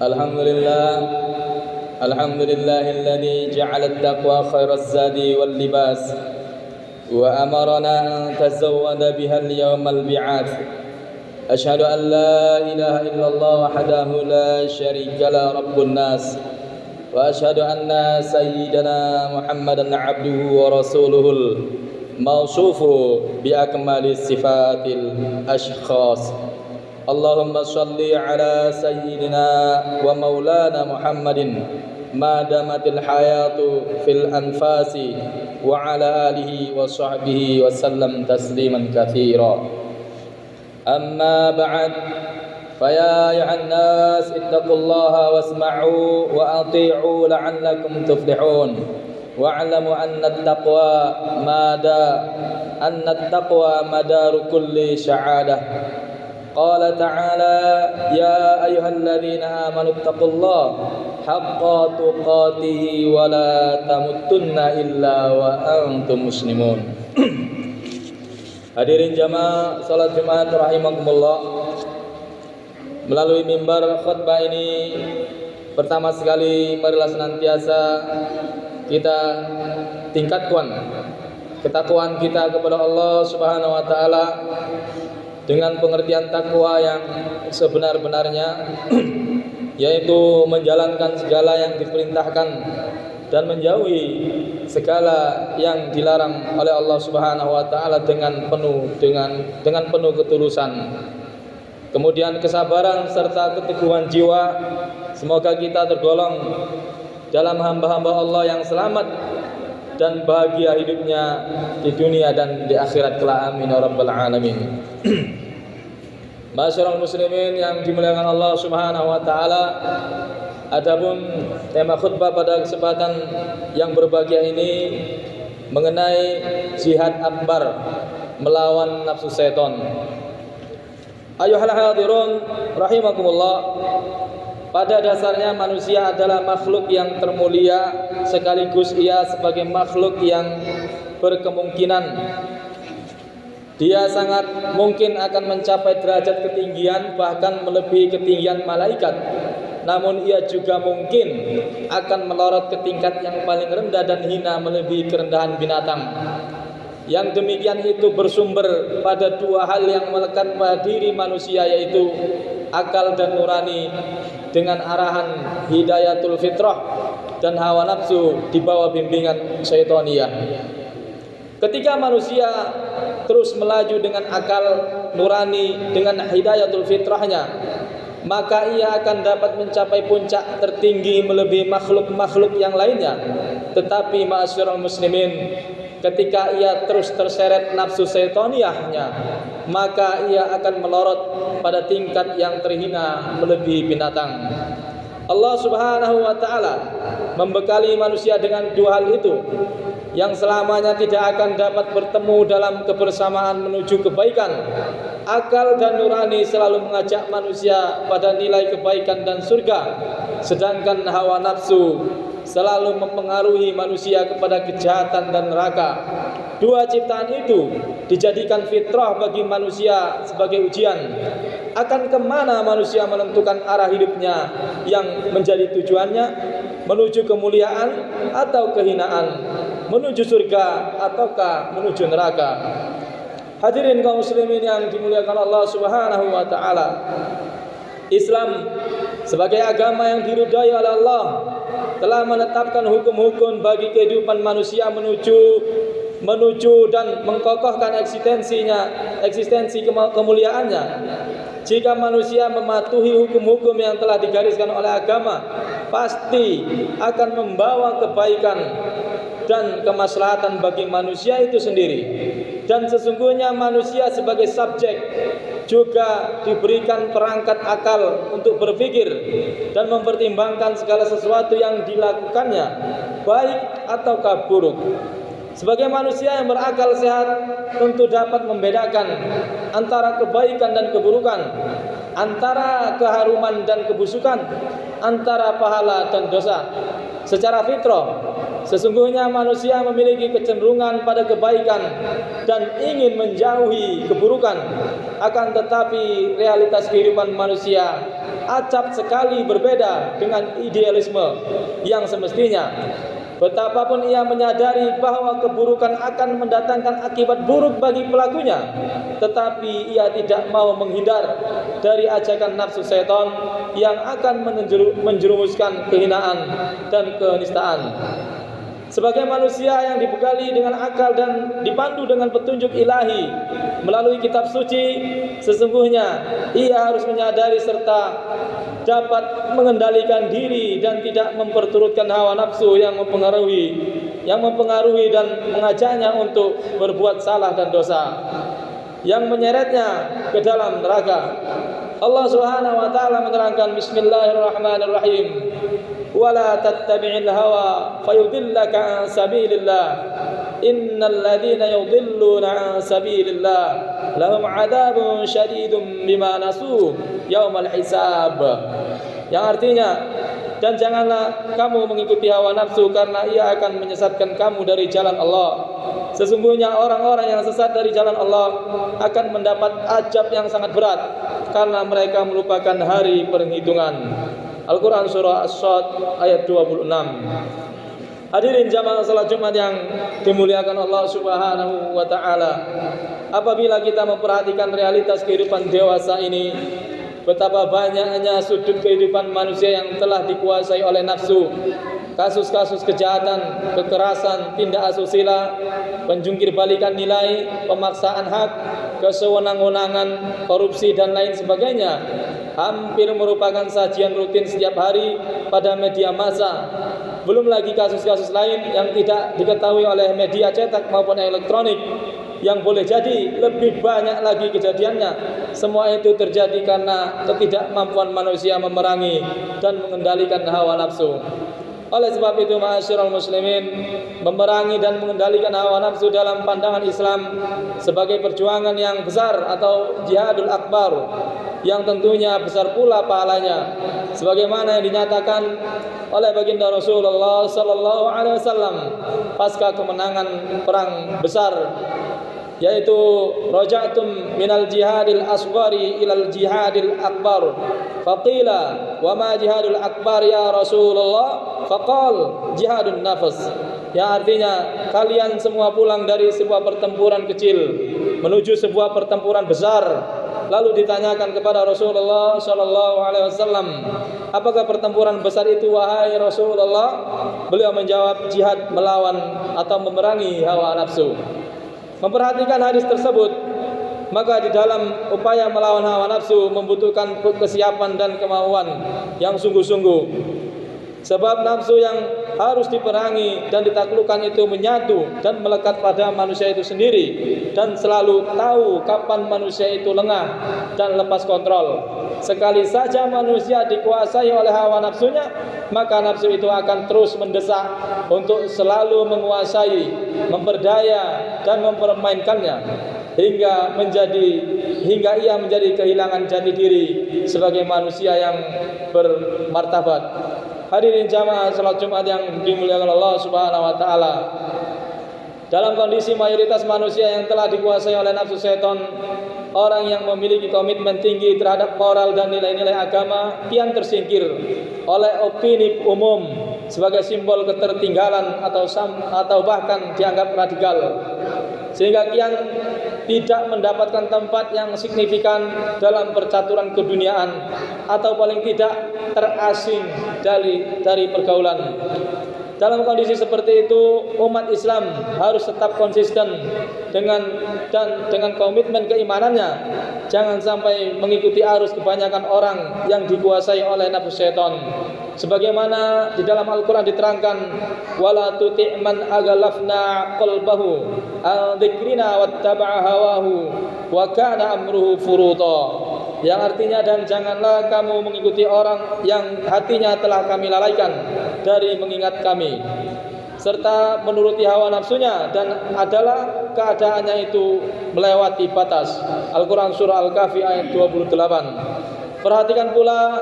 الحمد لله الحمد لله الذي جعل التقوى خير الزاد واللباس وأمرنا أن نتزود بها اليوم البعاث. أشهد أن لا إله إلا الله وحده لا شريك له رب الناس، وأشهد أن سيدنا محمدا عبده ورسوله الموصوف بأكمل صفات الأشخاص. اللهم صل على سيدنا ومولانا محمد ما دامت الحياة في الأنفاس وعلى آله وصحبه وسلم تسليما كثيرا. أما بعد، فيا أيها الناس اتقوا الله واسمعوا وأطيعوا لعلكم تفلحون، واعلموا أن التقوى مدار كل سعادة. قال تعالى: يا أيها الذين آمنوا اتقوا الله حق تقاته ولا تموتن إلا وأنتم مسلمون. Hadirin jamaah salat Jumat rahimakumullah. Melalui mimbar khutbah ini, pertama sekali marilah senantiasa kita tingkatkan ketakwaan kita kepada Allah Subhanahu wa taala dengan pengertian takwa yang sebenar-benarnya, yaitu menjalankan segala yang diperintahkan dan menjauhi segala yang dilarang oleh Allah Subhanahu wa taala dengan penuh ketulusan. Kemudian kesabaran serta keteguhan jiwa, semoga kita tergolong dalam hamba-hamba Allah yang selamat dan bahagia hidupnya di dunia dan di akhirat kelak. Amin ya rabbal alamin. Masyarul muslimin yang dimuliakan Allah Subhanahu wa taala, adapun tema khutbah pada kesempatan yang berbahagia ini mengenai jihad akbar melawan nafsu setan. Ayuhal hadirun rahimakumullah. Pada dasarnya manusia adalah makhluk yang termulia, sekaligus ia sebagai makhluk yang berkemungkinan dia sangat mungkin akan mencapai derajat ketinggian, bahkan melebihi ketinggian malaikat. Namun ia juga mungkin akan melorot ke tingkat yang paling rendah dan hina, melebihi kerendahan binatang. Yang demikian itu bersumber pada dua hal yang melekat pada diri manusia, yaitu akal dan nurani dengan arahan hidayatul fitrah dan hawa nafsu di bawah bimbingan syaitaniyah. Ketika manusia terus melaju dengan akal nurani dengan hidayatul fitrahnya, maka ia akan dapat mencapai puncak tertinggi melebihi makhluk-makhluk yang lainnya. Tetapi ma'asyiral muslimin, ketika ia terus terseret nafsu syaitaniyahnya, maka ia akan melorot pada tingkat yang terhina melebihi binatang. Allah Subhanahu wa taala membekali manusia dengan dua hal itu yang selamanya tidak akan dapat bertemu dalam kebersamaan menuju kebaikan. Akal dan nurani selalu mengajak manusia pada nilai kebaikan dan surga, sedangkan hawa nafsu selalu mempengaruhi manusia kepada kejahatan dan neraka. Dua ciptaan itu dijadikan fitrah bagi manusia sebagai ujian. Akan kemana manusia menentukan arah hidupnya yang menjadi tujuannya, menuju kemuliaan atau kehinaan, menuju surga ataukah menuju neraka. Hadirin kaum muslimin yang dimuliakan Allah Subhanahu wa taala, Islam sebagai agama yang diridhai oleh Allah telah menetapkan hukum-hukum bagi kehidupan manusia menuju dan mengkokohkan eksistensi kemuliaannya. Jika manusia mematuhi hukum-hukum yang telah digariskan oleh agama, pasti akan membawa kebaikan dan kemaslahatan bagi manusia itu sendiri. Dan sesungguhnya manusia sebagai subjek juga diberikan perangkat akal untuk berpikir dan mempertimbangkan segala sesuatu yang dilakukannya, baik ataukah buruk. Sebagai manusia yang berakal sehat, tentu dapat membedakan antara kebaikan dan keburukan, antara keharuman dan kebusukan, antara pahala dan dosa. Secara fitrah, sesungguhnya manusia memiliki kecenderungan pada kebaikan dan ingin menjauhi keburukan. Akan tetapi realitas kehidupan manusia acap sekali berbeda dengan idealisme yang semestinya. Betapapun ia menyadari bahwa keburukan akan mendatangkan akibat buruk bagi pelakunya, tetapi ia tidak mau menghindar dari ajakan nafsu setan yang akan menjerumuskan kehinaan dan kenistaan. Sebagai manusia yang dibekali dengan akal dan dipandu dengan petunjuk ilahi melalui kitab suci, sesungguhnya ia harus menyadari serta dapat mengendalikan diri dan tidak memperturutkan hawa nafsu yang mempengaruhi dan mengajaknya untuk berbuat salah dan dosa yang menyeretnya ke dalam neraka. Allah Subhanahu wa taala menerangkan, Bismillahirrahmanirrahim. Wala tattabi'il hawa fayudillaka an sabilillah. Innal ladzina yudilluna an sabilillah lahum 'adzabun syadidun bima nasu yaumal hisab. Yang artinya, dan janganlah kamu mengikuti hawa nafsu karena ia akan menyesatkan kamu dari jalan Allah. Sesungguhnya orang-orang yang sesat dari jalan Allah akan mendapat azab yang sangat berat karena mereka melupakan hari perhitungan. Al-Quran Surah As-Sad ayat 26. Hadirin jamaah salat Jumat yang dimuliakan Allah Subhanahu wa taala. Apabila kita memperhatikan realitas kehidupan dewasa ini, betapa banyaknya sudut kehidupan manusia yang telah dikuasai oleh nafsu. Kasus-kasus kejahatan, kekerasan, tindak asusila, penjungkir balikan nilai, pemaksaan hak, kesewenang-wenangan, korupsi dan lain sebagainya hampir merupakan sajian rutin setiap hari pada media massa. Belum lagi kasus-kasus lain yang tidak diketahui oleh media cetak maupun elektronik, yang boleh jadi lebih banyak lagi kejadiannya. Semua itu terjadi karena ketidakmampuan manusia memerangi dan mengendalikan hawa nafsu. Oleh sebab itu, ma'asyiral muslimin, memerangi dan mengendalikan hawa nafsu dalam pandangan Islam sebagai perjuangan yang besar atau jihadul akbar, yang tentunya besar pula pahalanya, sebagaimana yang dinyatakan oleh baginda Rasulullah sallallahu alaihi wasallam pasca kemenangan perang besar, yaitu raja'tum minal jihadil asghari ilal jihadil akbar. Faqila wa ma jihadul akbar ya Rasulullah? Faqal jihadun nafas. Yang artinya, kalian semua pulang dari sebuah pertempuran kecil menuju sebuah pertempuran besar. Lalu ditanyakan kepada Rasulullah sallallahu alaihi wasallam, apakah pertempuran besar itu wahai Rasulullah? Beliau menjawab, jihad melawan atau memerangi hawa nafsu. Memperhatikan hadis tersebut, maka di dalam upaya melawan hawa nafsu membutuhkan kesiapan dan kemauan yang sungguh-sungguh. Sebab nafsu yang harus diperangi dan ditaklukkan itu menyatu dan melekat pada manusia itu sendiri, dan selalu tahu kapan manusia itu lengah dan lepas kontrol. Sekali saja manusia dikuasai oleh hawa nafsunya, maka nafsu itu akan terus mendesak untuk selalu menguasai, memperdaya dan mempermainkannya hingga ia menjadi kehilangan jati diri sebagai manusia yang bermartabat. Hadirin jamaah salat Jumat yang dimuliakan Allah Subhanahu wa taala. Dalam kondisi mayoritas manusia yang telah dikuasai oleh nafsu setan, orang yang memiliki komitmen tinggi terhadap moral dan nilai-nilai agama kian tersingkir oleh opini umum sebagai simbol ketertinggalan atau bahkan dianggap radikal, sehingga kian tidak mendapatkan tempat yang signifikan dalam percaturan keduniaan, atau paling tidak terasing dari pergaulan. Dalam kondisi seperti itu, umat Islam harus tetap konsisten dengan komitmen keimanannya. Jangan sampai mengikuti arus kebanyakan orang yang dikuasai oleh nafsu setan. Sebagaimana di dalam Al-Quran diterangkan, wala tuti' man aghlafna qalbahu an dzikrina wattaba'a hawahu wa kana amruhu furuta. Yang artinya, dan janganlah kamu mengikuti orang yang hatinya telah kami lalaikan dari mengingat kami, serta menuruti hawa nafsunya, dan adalah keadaannya itu melewati batas. Al-Quran Surah Al-Kahfi ayat 28. Perhatikan pula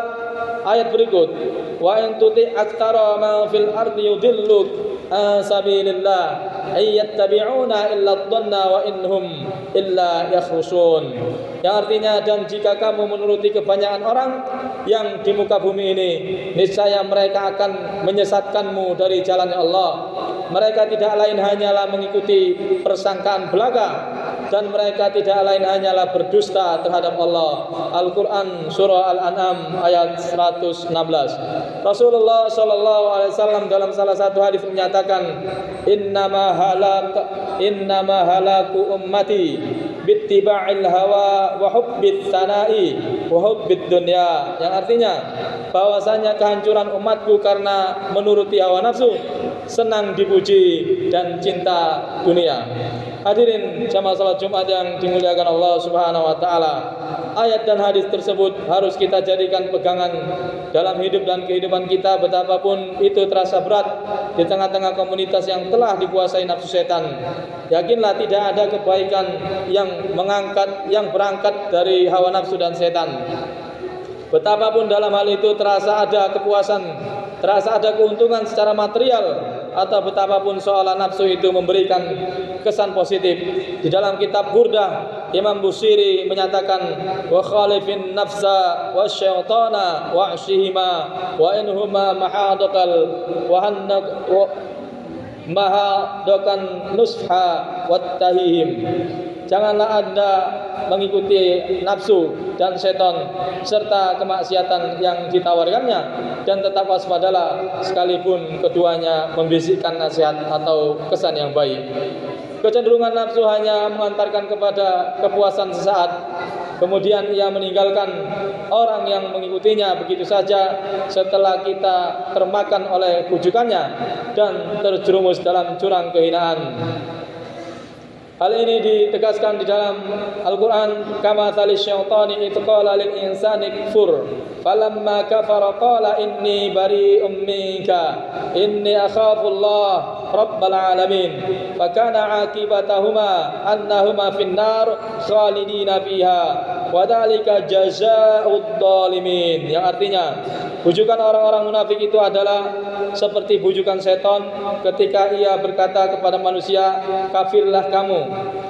ayat berikut, wa in tuti' aktsara ma fil ardi yudilluk an sabilillah ay yattabi'una illa adh-dhanna wa innahum illa yakhrusun. Yang artinya, dan jika kamu menuruti kebanyakan orang yang di muka bumi ini, niscaya mereka akan menyesatkanmu dari jalan Allah. Mereka tidak lain hanyalah mengikuti persangkaan belaka, dan mereka tidak lain hanyalah berdusta terhadap Allah. Al-Quran Surah Al-An'am ayat 116. Rasulullah SAW dalam salah satu hadis menyatakan, innama halaku ummati bittiba'il hawa wa hubbit sana'i wa hubbid dunya. Yang artinya, bahwasanya kehancuran umatku karena menuruti hawa nafsu, senang dipuji, dan cinta dunia. Hadirin jamaah salat Jumat yang dimuliakan Allah Subhanahu wa taala. Ayat dan hadis tersebut harus kita jadikan pegangan dalam hidup dan kehidupan kita, betapapun itu terasa berat di tengah-tengah komunitas yang telah dikuasai nafsu setan. Yakinlah tidak ada kebaikan yang berangkat dari hawa nafsu dan setan. Betapapun dalam hal itu terasa ada kepuasan, terasa ada keuntungan secara material, atau betapapun seolah nafsu itu memberikan kesan positif. Di dalam kitab Burdah, Imam Busiri menyatakan, wa khalifin nafsa wa syaitana wa asyihima wa inhuma mahadokan nusha wattahihim. Janganlah Anda mengikuti nafsu dan setan serta kemaksiatan yang ditawarkannya, dan tetap waspadalah sekalipun keduanya membisikkan nasihat atau kesan yang baik. Kecenderungan nafsu hanya mengantarkan kepada kepuasan sesaat, kemudian ia meninggalkan orang yang mengikutinya begitu saja setelah kita termakan oleh bujukannya dan terjerumus dalam jurang kehinaan. Hal ini ditegaskan di dalam Al-Quran, kama thalis syaitani idh qala lil insani kfur falamma kafara qala inni bari'um minka inni akhafullah rabbal alamin fakana akibatahuma annahuma finnar khalidina fiha wa dzalika jazaa'ud dhalimin. Yang artinya, bujukan orang-orang munafik itu adalah seperti bujukan setan ketika ia berkata kepada manusia, kafirlah kamu.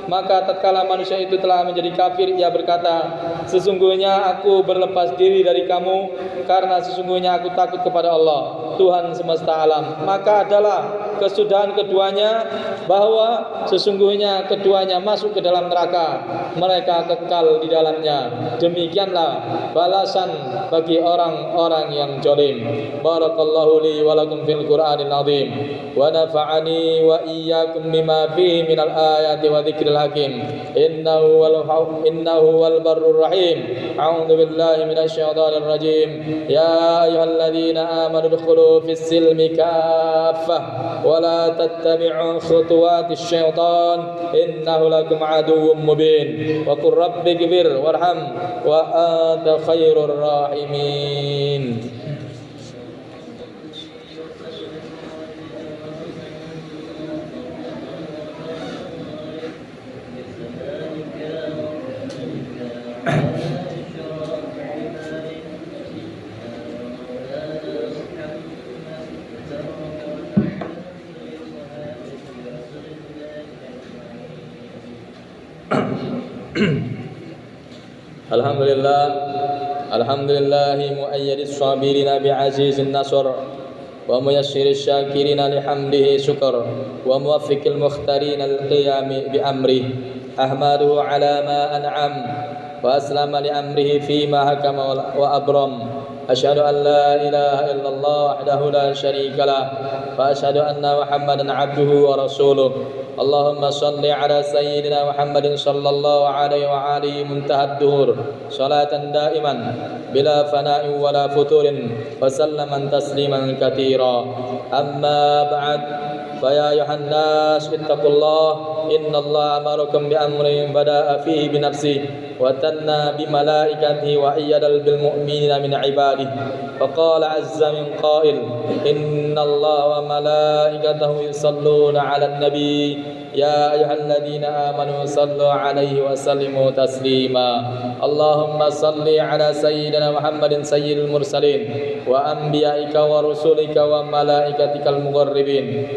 Maka tatkala manusia itu telah menjadi kafir, ia berkata, sesungguhnya aku berlepas diri dari kamu karena sesungguhnya aku takut kepada Allah, Tuhan semesta alam. Maka adalah kesudahan keduanya bahwa sesungguhnya keduanya masuk ke dalam neraka, mereka kekal di dalamnya. Demikianlah balasan bagi orang-orang yang zalim. Barakallahu li wa lakum fil Qur'anil azim wa nafa'ani wa iyyakum bima fihi minal ayati wa dzikril hakim. Innahu wal barrur rahim. A'udzu billahi minasy syaithanir rajim. Ya ayyuhalladzina amanu udkhulu fis silmi kaffah wa la tattabi'u khutuwatisy syaitan innahu lakum aduwwum mubin. Wa qur rabbighfir warham wa anta khairur rahimin. Alhamdulillah, alhamdulillahi muayyidis sabirina bi'azizin nasr wa muyassiris syakirina lihamdihi syukur wa muwaffiqil mukhtarina al-qiyami bi amri ahmaduhu ala ma an'am wa aslama li amrihi fima hakama wa abram. Asyhadu an la ilaha illallah wahdahu la syarika lah wa asyhadu anna Muhammadan abduhu wa rasuluh. Allahumma salli ala sayyidina Muhammadin sallallahu alaihi wa alihi muntahad duhur salatan daiman bila fana'in wala futurin wa sallaman tasliman katira. Amma ba'd, fa ya ayuhan nas ittaqullah innallaha amarakum bi amrin bada'a fihi bi nafsihi wa tanna bi malaikatihi wa ayyadal bil mu'minina min ibadihi. Fa qala azza min qail innallaha wa malaikatahu yusalluna 'alan nabi يا أيها الذين آمنوا صلوا عليه وسلموا تسليما اللهم صل على سيدنا محمد سيد المرسلين وأنبيائك ورسلك وملائكتك المقربين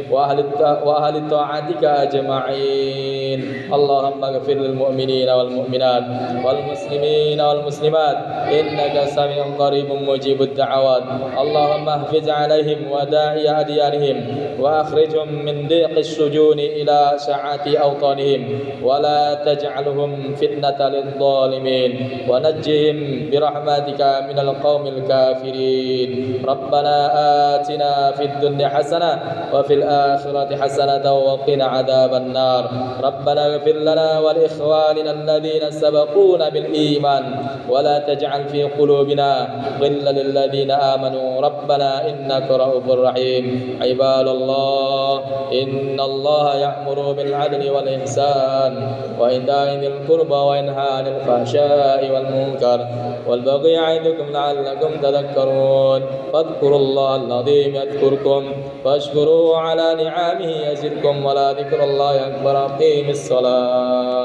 وأهل طاعتك أجمعين اللهم اغفر للمؤمنين والمؤمنات والمسلمين والمسلمات إنك سميع قريب مجيب الدعوات اللهم احفظ عليهم وداعي أديانهم وأخرجهم من ضيق السجون إلى سعة أوطانهم ولا تجعلهم فتنة للظالمين ونجهم برحمتك من القوم الكافرين ربنا آتنا في الدنيا حسنة وفي الآخرة حسنة وقنا عذاب النار ربنا اغفر لنا ولإخواننا الذين سبقونا بالإيمان ولا تجعل في قلوبنا غلا للذين آمنوا ربنا إنك رؤوف رحيم عباد الله إن الله يأمر بالعدل والإحسان وإيتاء ذي القربى وينهى عن الفحشاء والمنكر والبغي يعظكم لعلكم تذكرون فاذكروا الله العظيم يذكركم واشكروه على نعمه يزدكم ولذكر الله أكبر أقيموا الصلاة